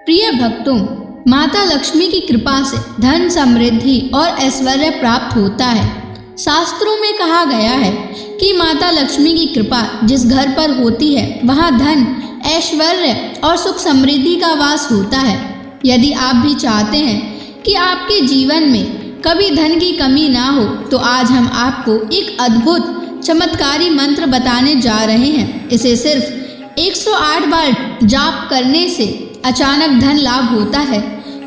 प्रिय भक्तों, माता लक्ष्मी की कृपा से धन, समृद्धि और ऐश्वर्य प्राप्त होता है। शास्त्रों में कहा गया है कि माता लक्ष्मी की कृपा जिस घर पर होती है वहाँ धन, ऐश्वर्य और सुख समृद्धि का वास होता है। यदि आप भी चाहते हैं कि आपके जीवन में कभी धन की कमी ना हो तो आज हम आपको एक अद्भुत चमत्कारी मंत्र बताने जा रहे हैं। इसे सिर्फ 108 बार जाप करने से अचानक धन लाभ होता है,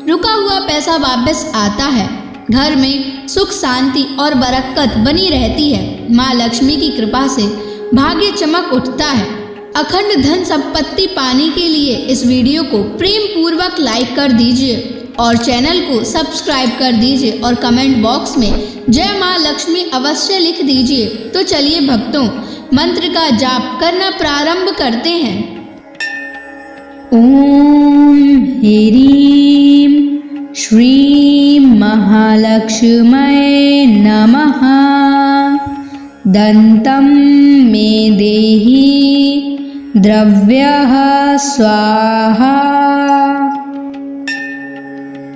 रुका हुआ पैसा वापस आता है, घर में सुख, शांति और बरकत बनी रहती है। माँ लक्ष्मी की कृपा से भाग्य चमक उठता है। अखंड धन संपत्ति पाने के लिए इस वीडियो को प्रेम पूर्वक लाइक कर दीजिए और चैनल को सब्सक्राइब कर दीजिए और कमेंट बॉक्स में जय माँ लक्ष्मी अवश्य लिख दीजिए। तो चलिए भक्तों, मंत्र का जाप करना प्रारंभ करते हैं। ओम ह्रीं श्रीं महालक्ष्म्यै नमः। दन्तं मे देहि द्रव्यः स्वाहा।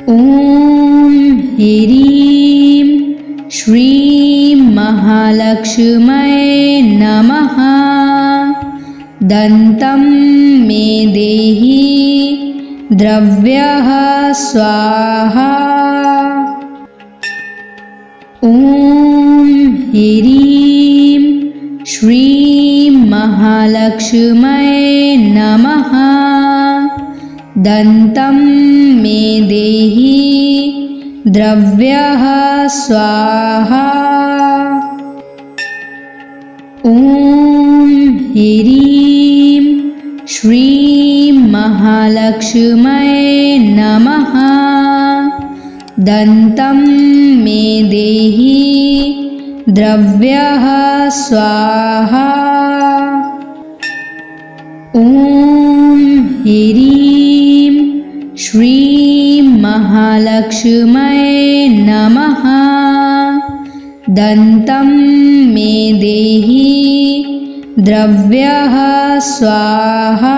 ओम ह्रीं श्रीं महालक्ष्म्यै नमः। दन्तं मे देहि द्रव्यः स्वाहा। ओम ह्रीं श्रीं महालक्ष्म्यै नमः। दन्तं मे देहि द्रव्यः स्वाहा। ओम ह्रीं श्रीं महालक्ष्म्यै नमः। दन्तं मे देहि द्रव्यः स्वाहा। ओम ह्रीं श्रीं महालक्ष्म्यै नमः। दन्तं मे देहि द्रव्यः स्वाहा।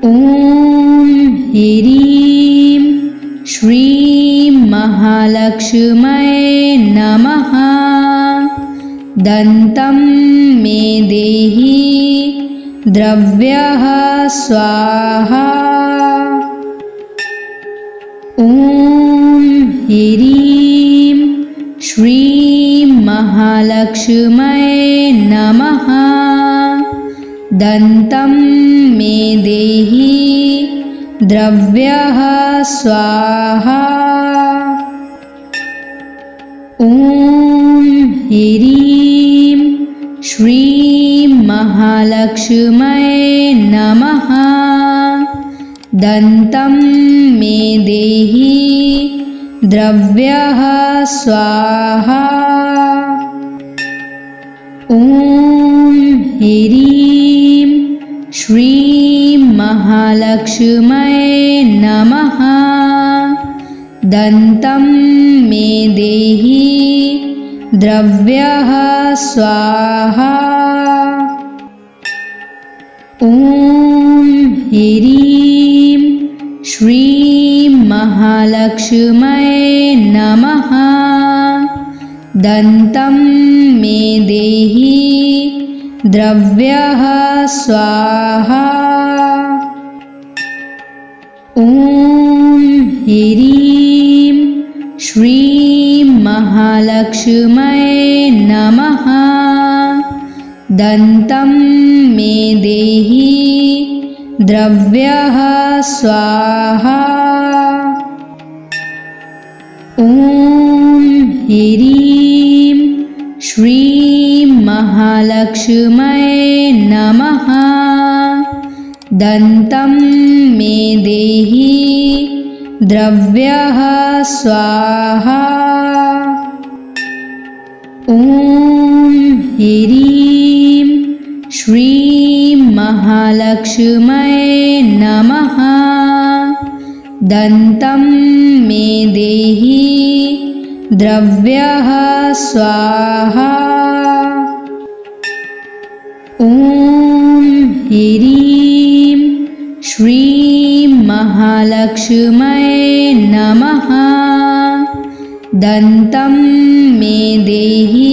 ओम ह्रीं श्रीं महालक्ष्म्यै नमः। दन्तं मे देहि द्रव्यः स्वाहा। ओम ह्रीं श्रीं महालक्ष्म्यै नमः। दन्तं मे देहि द्रव्यः स्वाहा। ओम ह्रीं श्रीं महालक्ष्म्यै नमः। दन्तं मे देहि द्रव्यः स्वाहा। ओम ह्रीं श्रीं महालक्ष्म्यै नमः। दन्तं मे देहि द्रव्यः स्वाहा। ओम ह्रीं श्रीं महालक्ष्म्यै नमः। दन्तं मे देहि द्रव्यः स्वाहा। ओम ह्रीं श्रीं महालक्ष्म्यै नमः। दन्तं मे देहि द्रव्यः स्वाहा। ओम ह्रीं श्रीं महालक्ष्म्यै नमः। दन्तं मे देहि द्रव्यः स्वाहा। ओम ह्रीं श्रीं महालक्ष्म्यै नमः। दन्तं मे देहि द्रव्यः स्वाहा। ओम ह्रीं महालक्ष्म्यै नमः। दन्तं मे देहि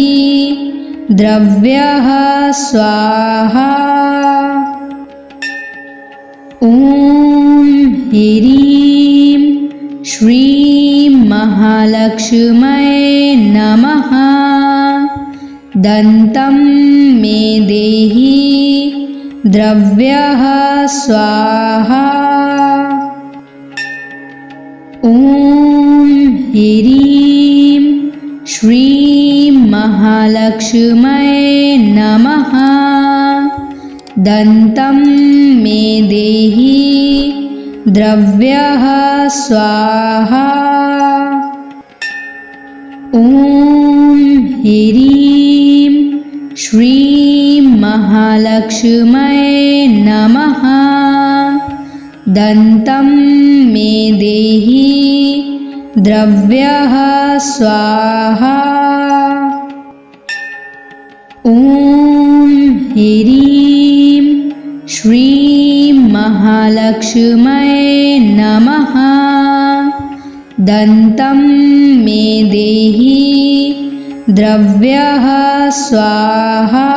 द्रव्यः स्वाहा। ॐ ह्रीं श्रीं महालक्ष्म्यै नमः। दन्तं मे देहि द्रव्यः स्वाहा। ॐ ह्रीं श्रीं महालक्ष्म्यै नमः। दन्तं मे देहि द्रव्यः स्वाहा। ॐ ह्रीं श्रीं महालक्ष्म्यै नमः। दन्तं मे देहि द्रव्यः स्वाहा। ॐ ह्रीं श्रीं महालक्ष्म्यै नमः। दन्तं मे देहि द्रव्यः स्वाहा।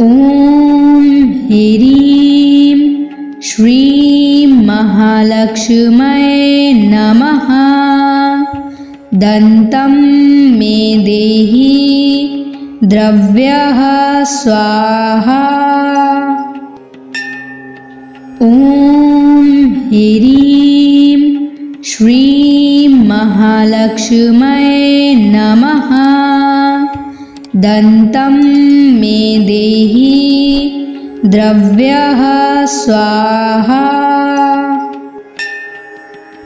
ॐ ह्रीं श्रीं महालक्ष्म्यै नमः। दन्तं मे देहि द्रव्यः स्वाहा। ॐ ह्रीं श्रीं महालक्ष्म्यै नमः। दन्तं मे देहि द्रव्यः स्वाहा।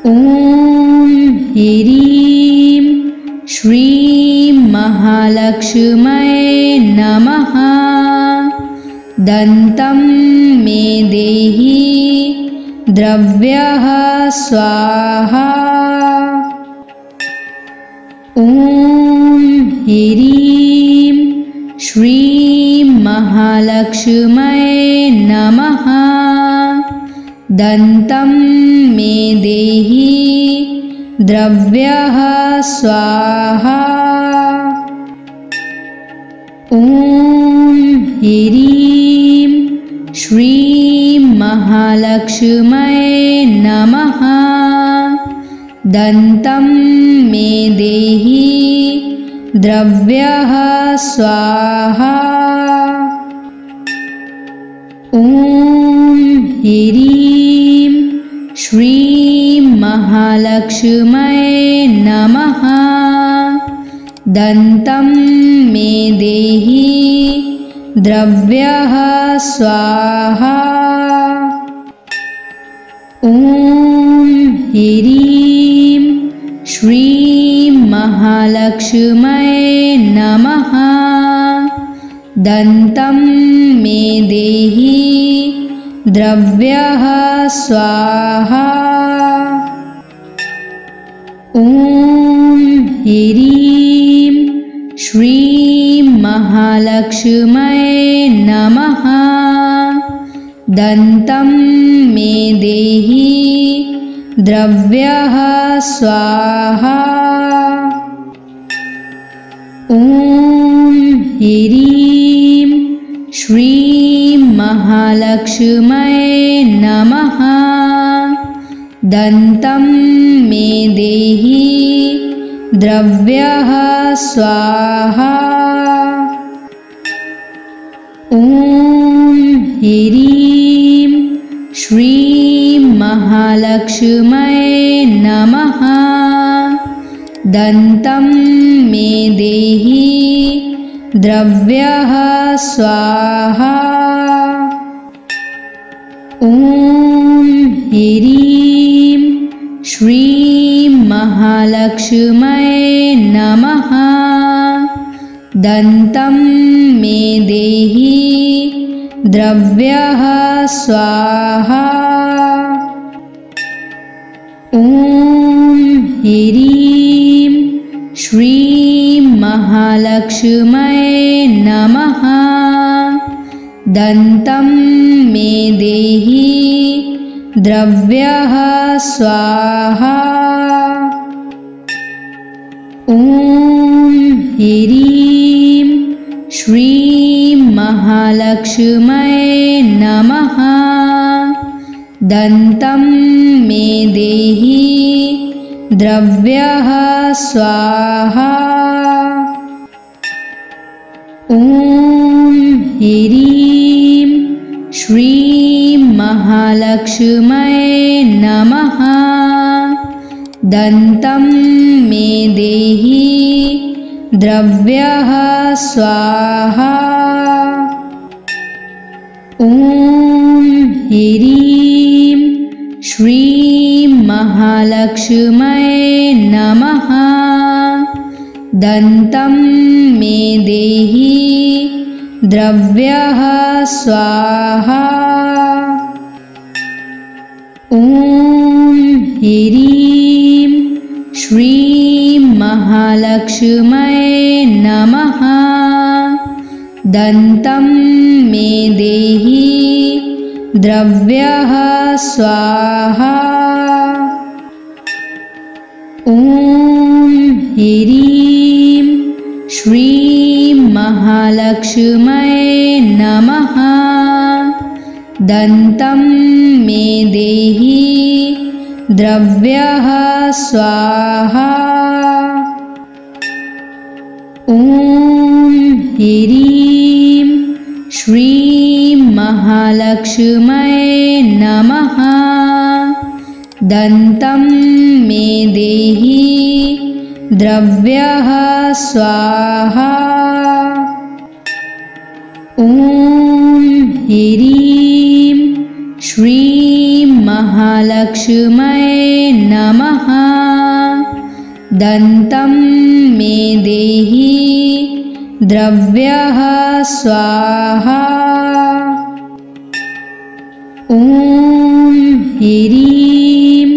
ॐ ह्रीं श्रीं महालक्ष्म्यै नमः। दन्तं मे देहि द्रव्यः स्वाहा। ॐ ह्रीं श्रीं महालक्ष्म्यै नमः। दन्तं मे देहि द्रव्यः स्वाहा। ॐ ह्रीं श्रीं महालक्ष्म्यै नमः। दन्तं मे देहि द्रव्यः स्वाहा। ॐ ह्रीं श्रीं महालक्ष्म्यै नमः। दन्तं मे देहि द्रव्यः स्वाहा। ॐ ह्रीं श्रीं महालक्ष्म्यै नमः। दन्तं मे देहि द्रव्यः स्वाहा। ॐ ह्रीं श्रीं महालक्ष्म्यै नमः। दन्तं मे देहि द्रव्यः स्वाहा। ॐ ह्रीं श्रीं महालक्ष्म्यै नमः। दन्तं मे देहि द्रव्यः स्वाहा। ॐ ह्रीं श्रीं महालक्ष्म्यै नमः। दन्तं मे देहि द्रव्यः स्वाहा। ॐ ह्रीं श्रीं महालक्ष्म्यै नमः। दन्तं मे देहि द्रव्यः स्वाहा। ॐ ह्रीं श्रीं महालक्ष्म्यै नमः। दन्तं मे देहि द्रव्यः स्वाहा। ॐ ह्रीं श्रीं महालक्ष्म्यै नमः। दन्तं मे देहि द्रव्यः स्वाहा। ॐ ह्रीं श्रीं महालक्ष्म्यै नमः। दन्तं मे देहि द्रव्यः स्वाहा। ॐ ह्रीं श्रीं महालक्ष्म्यै नमः। दन्तं मे देहि द्रव्यः स्वाहा। ॐ ह्रीं श्रीं महालक्ष्म्यै नमः। दन्तं मे देहि द्रव्यः स्वाहा। ॐ ह्रीं श्रीं महालक्ष्म्यै नमः। दन्तं मे देहि द्रव्यः स्वाहा। ॐ ह्रीं श्रीं महालक्ष्म्यै नमः। दन्तं मे देहि द्रव्यः स्वाहा। ॐ ह्रीं श्रीं महालक्ष्म्यै नमः। दन्तं मे देहि द्रव्यः स्वाहा। ॐ ह्रीं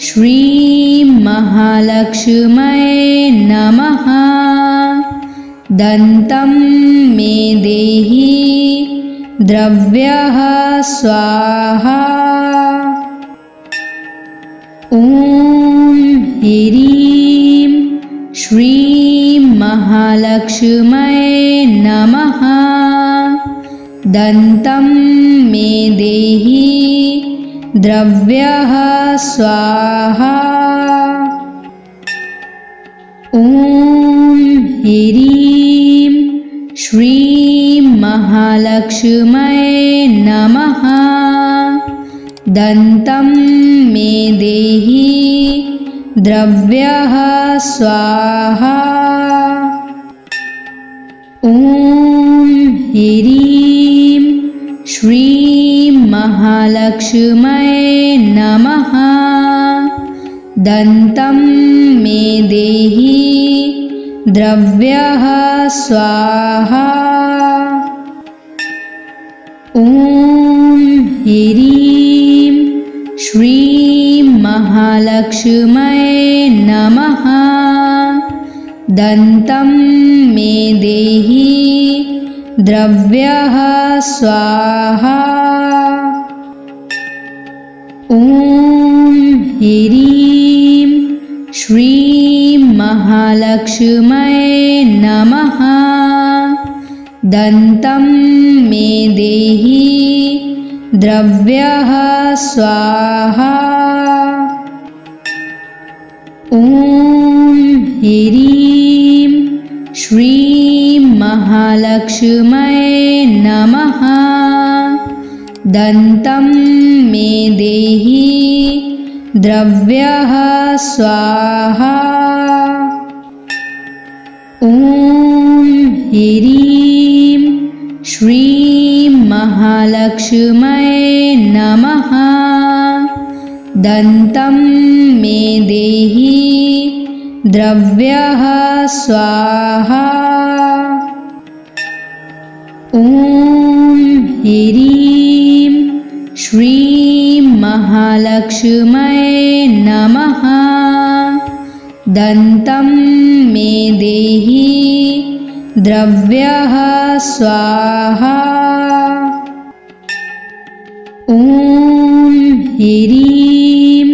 श्रीं महालक्ष्म्यै नमः। दन्तं मे देहि द्रव्यः स्वाहा। ॐ ह्रीं श्रीं महालक्ष्म्यै नमः। दन्तं मे देहि द्रव्यः स्वाहा। ॐ ह्रीं श्रीं महालक्ष्म्यै नमः। दन्तं मे देहि द्रव्यः स्वाहा। ॐ ह्रीं श्रीं महालक्ष्म्यै नमः। दन्तं मे देहि द्रव्यः स्वाहा। ॐ ह्रीं श्रीं महालक्ष्म्यै नमः। दन्तं मे देहि द्रव्यः स्वाहा। ॐ ह्रीं श्रीं महालक्ष्म्यै नमः। दन्तं मे देहि द्रव्यः स्वाहा। ॐ ह्रीं श्रीं महालक्ष्म्यै नमः। दन्तं मे देहि द्रव्यः स्वाहा। ॐ ह्रीं श्रीं महालक्ष्म्यै नमः। दन्तं मे देहि द्रव्यः स्वाहा। ॐ ह्रीं श्रीं महालक्ष्म्यै नमः। दन्तं मे देहि द्रव्यः स्वाहा। ॐ ह्रीं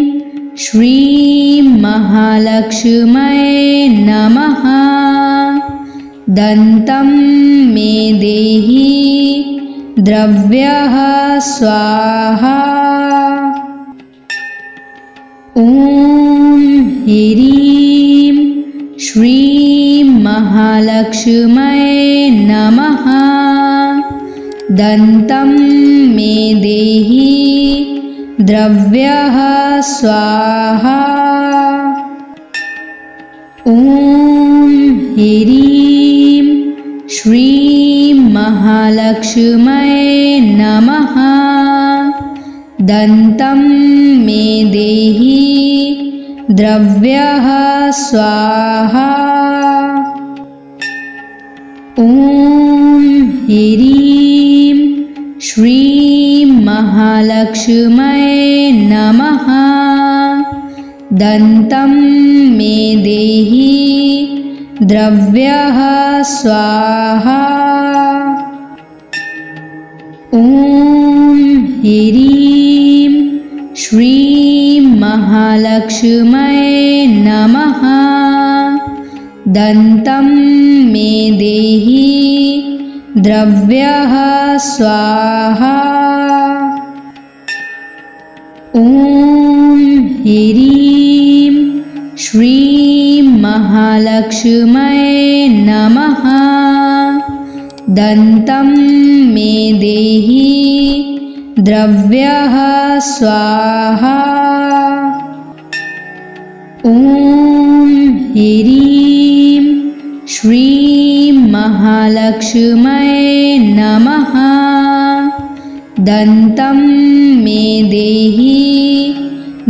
श्रीं महालक्ष्म्यै नमः। दन्तं मे देहि द्रव्यः स्वाहा। ॐ ह्रीं श्रीं महालक्ष्म्यै नमः। दन्तं मे देहि द्रव्यः स्वाहा। ॐ ह्रीं श्रीं महालक्ष्म्यै नमः। दन्तं मे देहि द्रव्यः स्वाहा। ॐ ह्रीं श्रीं महालक्ष्म्यै नमः। दन्तं मे देहि द्रव्यः स्वाहा। ॐ ह्रीं श्रीं महालक्ष्म्यै नमः। दन्तं मे देहि द्रव्यः स्वाहा। ॐ ह्रीं श्रीं महालक्ष्म्यै नमः। दन्तं मे देहि द्रव्यः स्वाहा। ॐ ह्रीं श्रीं महालक्ष्म्यै नमः। दन्तं मे देहि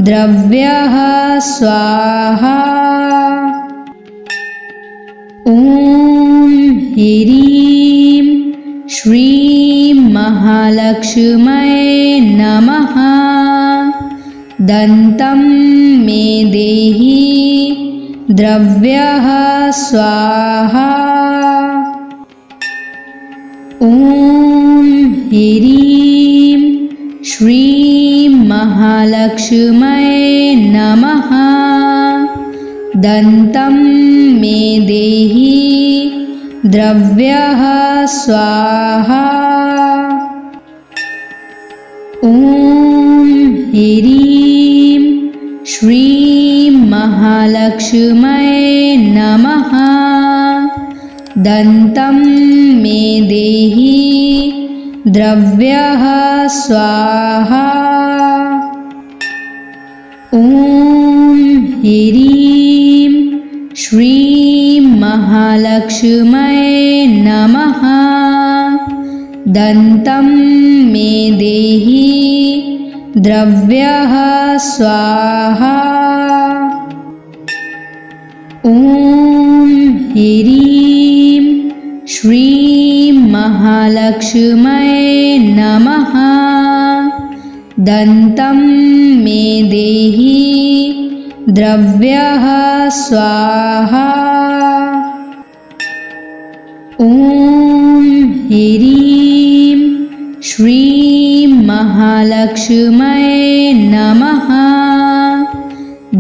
द्रव्यः स्वाहा। ॐ ह्रीं श्रीं महालक्ष्म्यै नमः। दन्तं मे देहि द्रव्यः स्वाहा। ॐ ह्रीं श्रीं महालक्ष्म्यै नमः। दन्तं मे देहि द्रव्यः स्वाहा। ॐ ह्रीं श्रीं महालक्ष्म्यै नमः। दन्तं मे देहि द्रव्यः स्वाहा। ॐ ह्रीं श्रीं महालक्ष्म्यै नमः। दन्तं मे देहि द्रव्यः स्वाहा। ॐ ह्रीं श्रीं महालक्ष्म्यै नमः। दन्तं मे देहि द्रव्यः स्वाहा। ॐ ह्रीं श्रीं महालक्ष्म्यै नमः।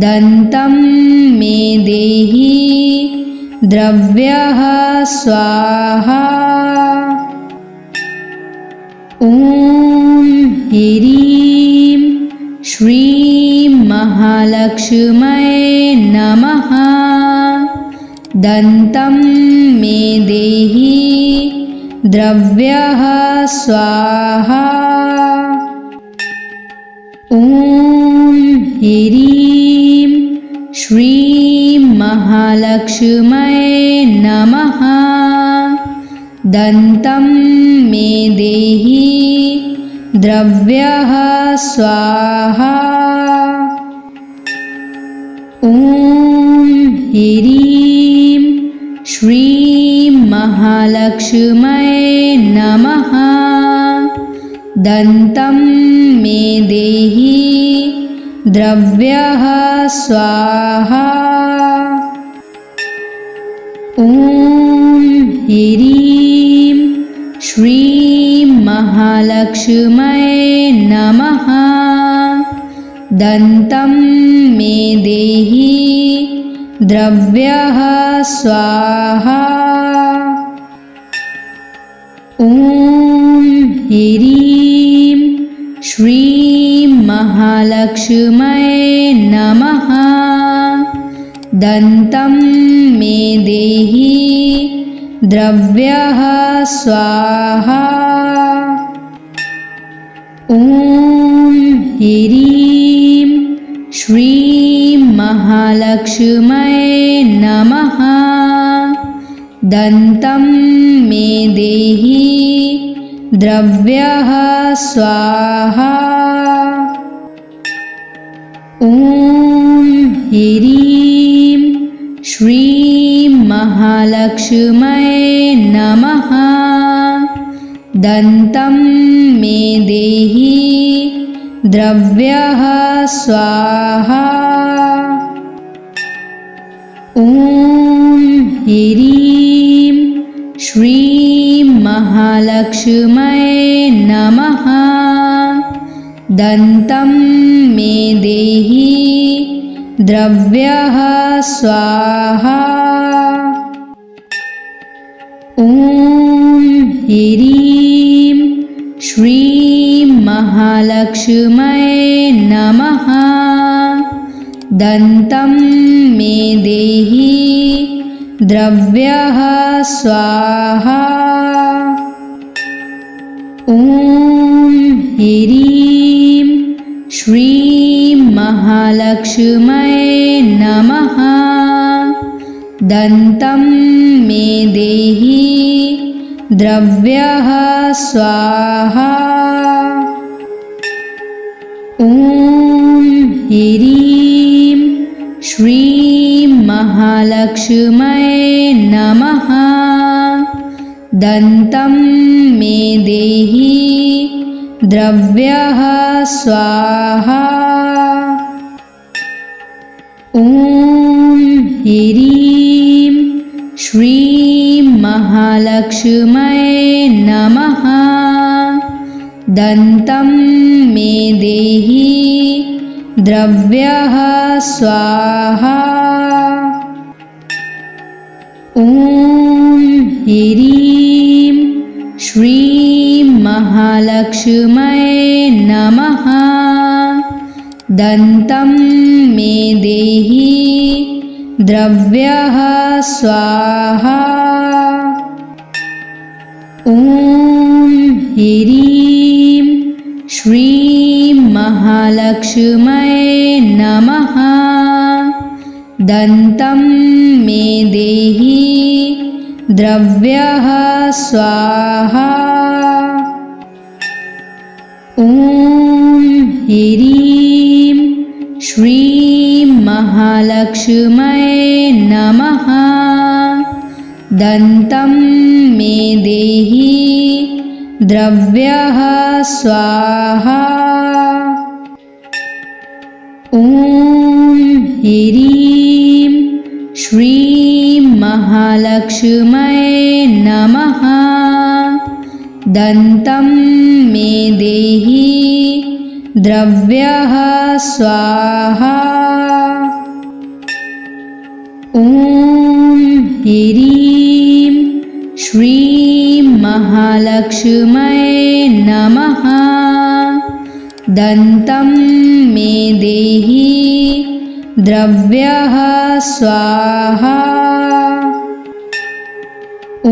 दन्तं मे देहि द्रव्यः स्वाहा। ॐ ह्रीं श्रीं महालक्ष्म्यै नमः। दन्तं मे देहि द्रव्यः स्वाहा। ॐ ह्रीं श्रीं महालक्ष्म्यै नमः। दन्तं मे देहि द्रव्यः स्वाहा। ॐ ह्रीं श्रीं महालक्ष्म्यै नमः। दन्तं मे देहि द्रव्यः स्वाहा। ॐ ह्रीं श्रीं महालक्ष्म्यै नमः। दन्तं मे देहि द्रव्यः स्वाहा। ॐ ह्रीं श्रीं महालक्ष्म्यै नमः। दन्तं मे देहि द्रव्यः स्वाहा। ॐ ह्रीं श्रीं महालक्ष्म्यै नमः। दन्तं मे देहि द्रव्यः स्वाहा। ॐ ह्रीं श्रीं महालक्ष्म्यै नमः। दन्तं मे देहि द्रव्यः स्वाहा। ॐ ह्रीं श्रीं महालक्ष्म्यै नमः। दन्तं मे देहि द्रव्यः स्वाहा। ॐ ह्रीं श्रीं महालक्ष्म्यै नमः। दन्तं मे देहि द्रव्यः स्वाहा। ॐ ह्रीं श्रीं महालक्ष्म्यै नमः। दन्तं मे देहि द्रव्यः स्वाहा। ॐ ह्रीं श्रीं महालक्ष्म्यै नमः। दन्तं मे देहि द्रव्यः स्वाहा। ॐ ह्रीं श्रीं महालक्ष्म्यै नमः। दन्तं मे देहि द्रव्यः स्वाहा। ॐ ह्रीं श्रीं महालक्ष्म्यै नमः। दन्तं मे देहि द्रव्यः स्वाहा। ॐ ह्रीं श्रीं महालक्ष्म्यै नमः। दन्तं मे देहि द्रव्यः स्वाहा। ॐ ह्रीं श्रीं महालक्ष्म्यै नमः। दन्तं मे देहि द्रव्यः स्वाहा। ॐ ह्रीं श्रीं महालक्ष्म्यै नमः। दन्तं मे देहि द्रव्यः स्वाहा। ॐ ह्रीं श्रीं महालक्ष्म्यै नमः। दन्तं मे देहि द्रव्यः स्वाहा। ॐ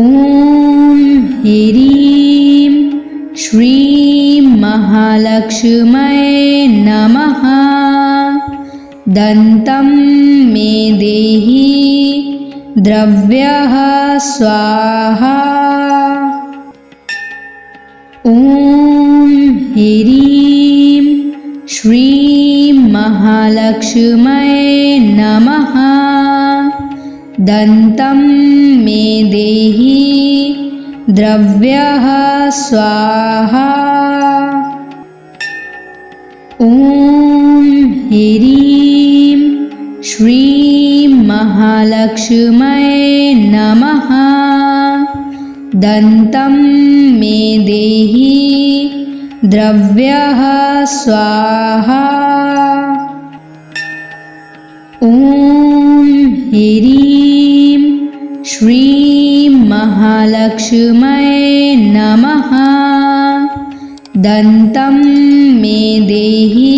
ह्रीं श्रीं महालक्ष्म्यै नमः। दन्तं मे देहि द्रव्यः स्वाहा। ॐ ह्रीं श्रीं महालक्ष्म्यै नमः। दन्तं मे देहि द्रव्यः स्वाहा। ॐ ह्रीं श्रीं महालक्ष्म्यै नमः। दन्तं मे देहि द्रव्यः स्वाहा। ॐ ह्रीं श्रीं महालक्ष्म्यै नमः। दन्तं मे देहि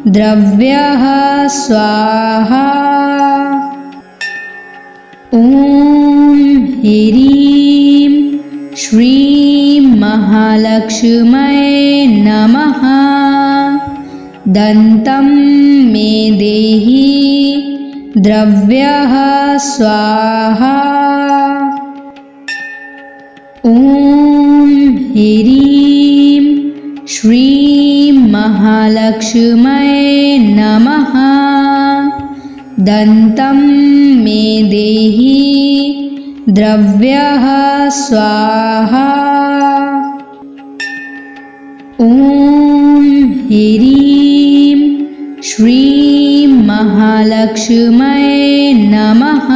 द्रव्यः स्वाहा। ॐ ह्रीं श्रीं महालक्ष्म्यै नमः। दन्तं मे देहि द्रव्यः स्वाहा। ॐ ह्रीं श्रीं महालक्ष्म्यै नमः। दन्तं मे देहि द्रव्यः स्वाहा। ॐ ह्रीं श्रीं महालक्ष्म्यै नमः।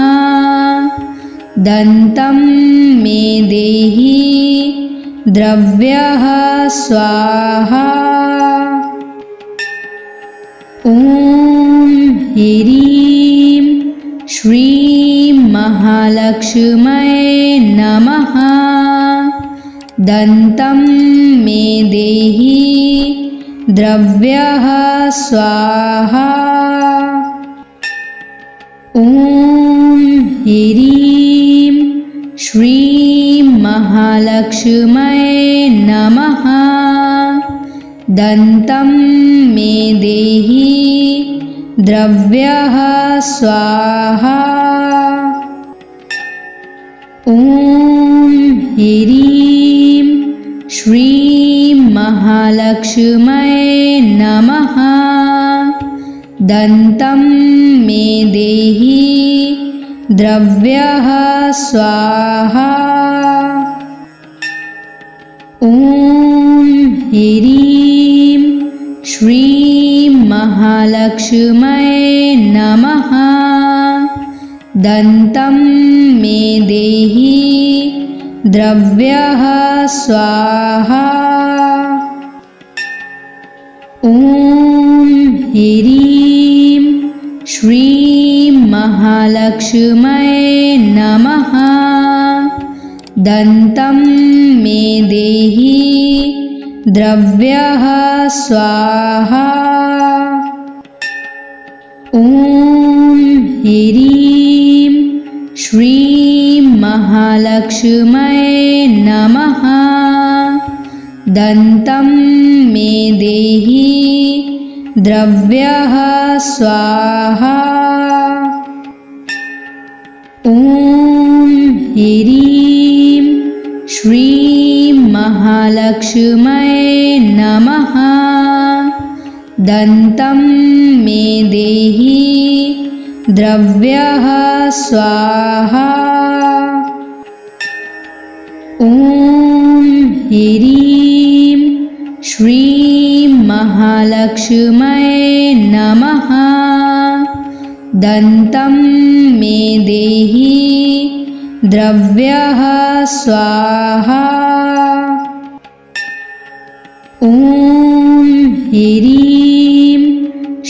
दन्तं मे देहि द्रव्यः स्वाहा। ॐ ह्रीं श्रीं महालक्ष्म्यै नमः। दन्तं मे देहि द्रव्यः स्वाहा। ॐ ह्रीं श्रीं महालक्ष्म्यै नमः। दन्तं मे देहि द्रव्यः स्वाहा। ॐ ह्रीं श्रीं महालक्ष्म्यै नमः। दन्तं मे देहि द्रव्यः स्वाहा। ॐ ह्रीं श्रीं महालक्ष्म्यै नमः। दन्तं मे देहि द्रव्यः स्वाहा। ॐ ह्रीं श्रीं महालक्ष्म्यै नमः। दन्तं मे देहि द्रव्यः स्वाहा। ॐ ह्रीं श्रीं महालक्ष्म्यै नमः। दन्तं मे देहि द्रव्यः स्वाहा। ॐ ह्रीं श्रीं महालक्ष्म्यै नमः। दन्तं मे देहि द्रव्यः स्वाहा। ॐ ह्रीं श्रीं महालक्ष्म्यै नमः। दन्तं मे देहि द्रव्यः स्वाहा। ॐ ह्रीं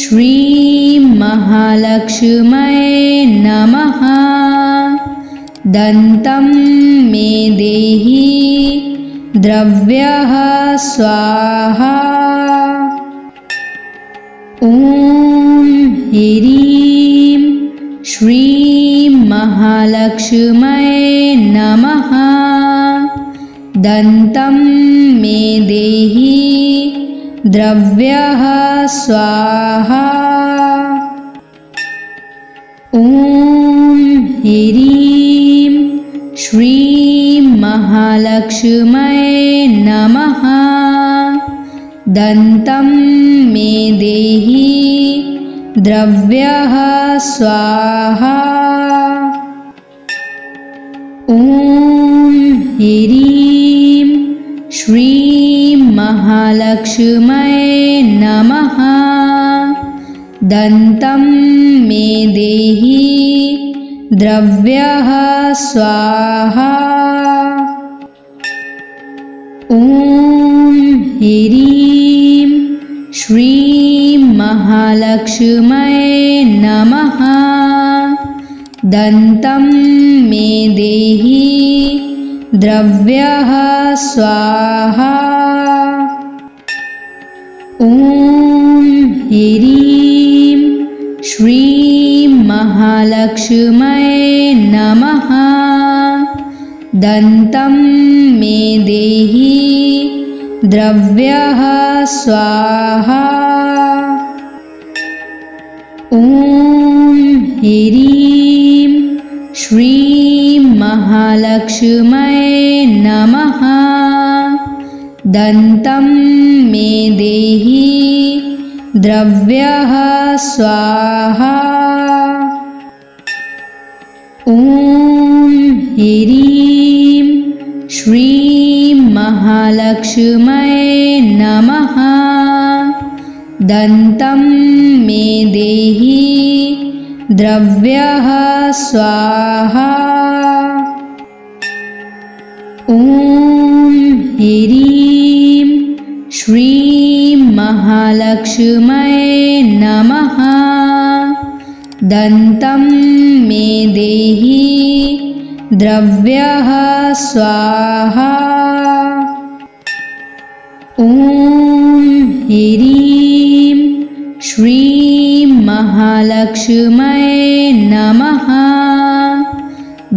श्रीं महालक्ष्म्यै नमः। दन्तं मे देहि द्रव्यः स्वाहा। ॐ ह्रीं श्रीं महालक्ष्म्यै नमः। दन्तं मे देहि द्रव्यः स्वाहा। ॐ ह्रीं श्रीं महालक्ष्म्यै नमः। दन्तं मे देहि द्रव्यः स्वाहा। ॐ ह्रीं श्रीं महालक्ष्म्यै नमः। दन्तं मे देहि द्रव्यः स्वाहा। ॐ ह्रीं श्रीं महालक्ष्म्यै महालक्ष्म्यै नमः। दन्तं मे देहि द्रव्यः स्वाहा। ॐ ह्रीं श्रीं महालक्ष्म्यै नमः। दन्तं मे देहि द्रव्यः स्वाहा। ॐ ह्रीं श्रीं महालक्ष्म्यै नमः। दन्तं मे देहि द्रव्यः स्वाहा। ॐ ह्रीं श्रीं महालक्ष्म्यै नमः। दन्तं मे देहि द्रव्यः स्वाहा। ॐ ह्रीं श्रीं महालक्ष्म्यै नमः। दन्तं मे देहि द्रव्यः स्वाहा। ॐ ह्रीं श्रीं महालक्ष्म्यै नमः।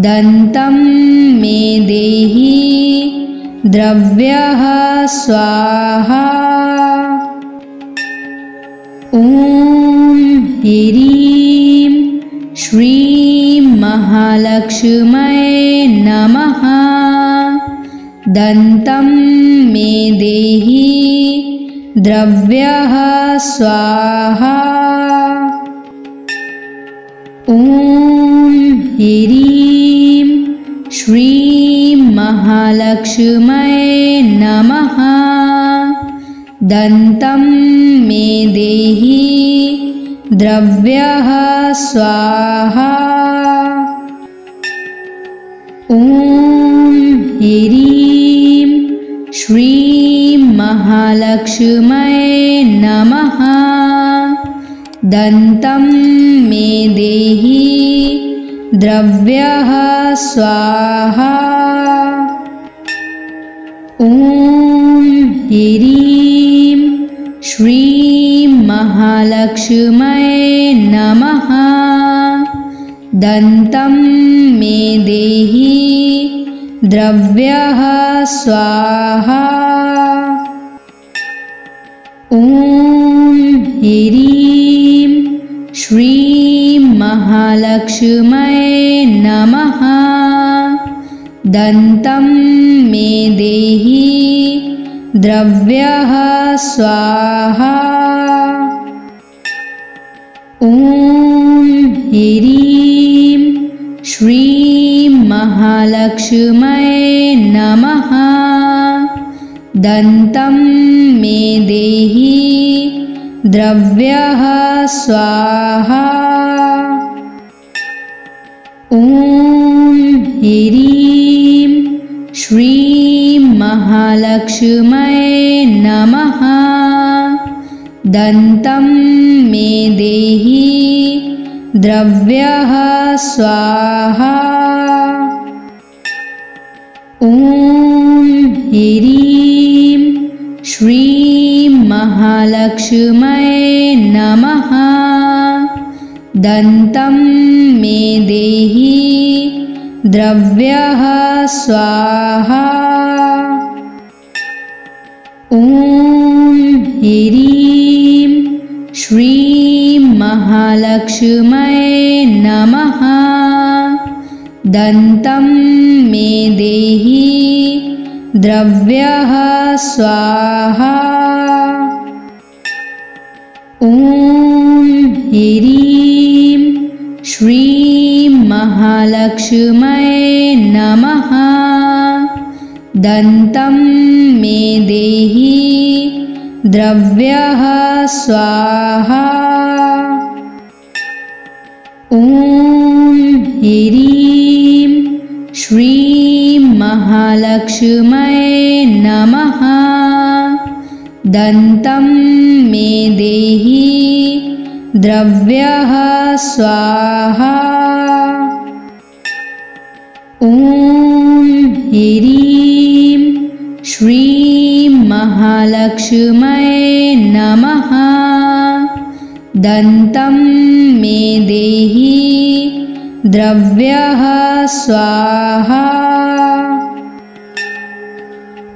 दन्तं मे देहि द्रव्यः स्वाहा। ॐ ह्रीं श्रीं महालक्ष्म्यै नमः। दन्तं मे देहि द्रव्यः स्वाहा। ॐ ह्रीं श्रीं महालक्ष्म्यै नमः। दन्तं मे देहि द्रव्यः स्वाहा। ॐ ह्रीं श्रीं महालक्ष्म्यै नमः। दन्तं मे देहि द्रव्यः स्वाहा। ॐ ह्रीं श्रीं महालक्ष्म्यै नमः। दन्तं मे देहि द्रव्यः स्वाहा। ॐ ह्रीं श्रीं महालक्ष्म्यै नमः। दन्तं मे देहि द्रव्यः स्वाहा। ॐ ह्रीं श्रीं महालक्ष्म्यै नमः। दन्तं मे देहि द्रव्यः स्वाहा। ॐ ह्रीं श्रीं महालक्ष्म्यै नमः। दन्तं मे देहि द्रव्यः स्वाहा। ॐ ह्रीं श्रीं महालक्ष्म्यै नमः। दन्तं मे देहि द्रव्यः स्वाहा। ॐ ह्रीं श्रीं महालक्ष्म्यै नमः। दन्तं मे देहि द्रव्यः स्वाहा। ॐ ह्रीं श्रीं महालक्ष्म्यै नमः। दन्तं मे देहि द्रव्यः स्वाहा। ॐ ह्रीं श्रीं महालक्ष्म्यै नमः। दन्तं मे देहि द्रव्यः स्वाहा। ॐ ह्रीं श्रीं महालक्ष्म्यै नमः। दन्तं मे देहि द्रव्यः स्वाहा।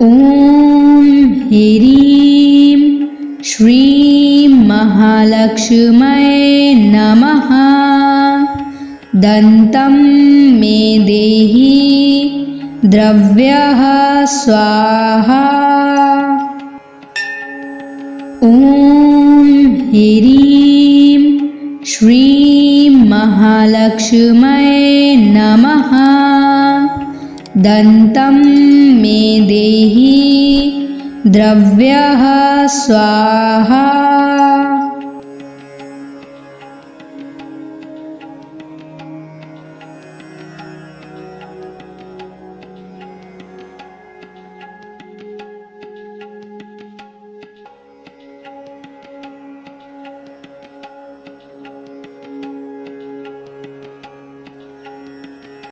ॐ ह्रीं श्रीं महालक्ष्म्यै नमः। दन्तं मे देहि द्रव्यः स्वाहा। ॐ ह्रीं श्रीं महालक्ष्म्यै नमः। दन्तं मे देहि द्रव्यः स्वाहा।